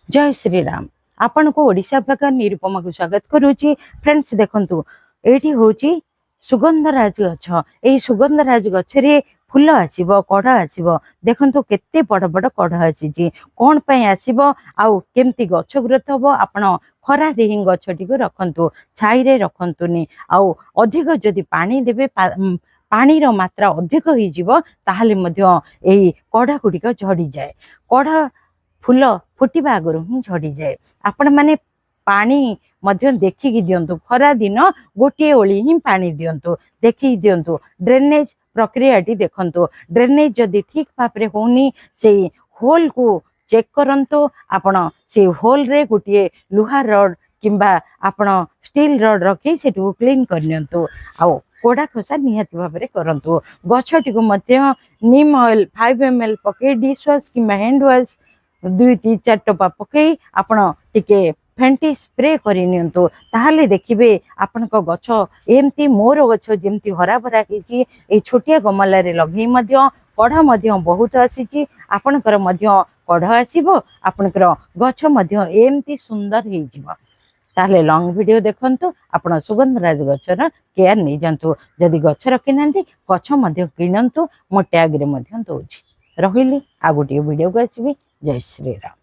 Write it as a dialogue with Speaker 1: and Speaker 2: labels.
Speaker 1: जय श्री राम। आपण को ओडिशा प्रकार निरुपमा को स्वागत करूची। फ्रेंड्स देखंतु एठी होची सुगंधराज गछ। एई सुगंधराज गछरे फूल आसीबो, कढ़ आसीबो। देखंतु केते बड़ बड़ कढ़ आसीची। कोन पय आसीबो आउ केमती गछ ग्रोथ हबो। आपण खरा रे हिं गछटी को रखंतु, छाई रे रखंतुनी। आउ अधिक जदि पानी देबे पानी रो मात्रा अधिक होई जिवो ताहाले मध्य एई कढ़ गुडी को झड़ी जाए। कढ़ फूल फुटिबा आगु ही झड़ी जाए। आपण माने पानी मध्य देखिकी दियंतु। खरा दिन गोटे ओली ही पानी दियंतु, देखि दियंतु। ड्रेनेज प्रक्रियाटी देखंतु। ड्रेनेज जदि ठीक भाबरे होनी से होल को चेक करंतु। आपण से होल रे गोटे लुहा रड किंबा आपण स्टील रड रखी सेटू क्लीन करनियंतु। आउ कोड़ा खोसा निहाती भाबरे करंतु। गछटी को मध्य नीम ऑयल 5 ml पके डिश वॉश किंबा हैंड वॉश 2-4 टपा पकई आपण टिके फेंटी स्प्रे करनियंतु। ताहाले देखिबे आपनक गछ एमती मोर गछ जेमती हरा भरा हेची। ए छोटिया गमला रे लगई मध्य कढ़ मध्य बहुत आसीची। आपनकर मध्य कढ़ आसीबो, आपनकर गछ मध्य एमती सुंदर हेई जिवो। ताहले लॉन्ग वीडियो देखंतु। आपण सुगंधराज गछर केयर नै जंतु। जदि गछ रखि नांती गछ मध्य किनंतु। मो टैग रे मध्य दोछि। रहिली आ गोटे वीडियो को आसीबी। जय श्री राम।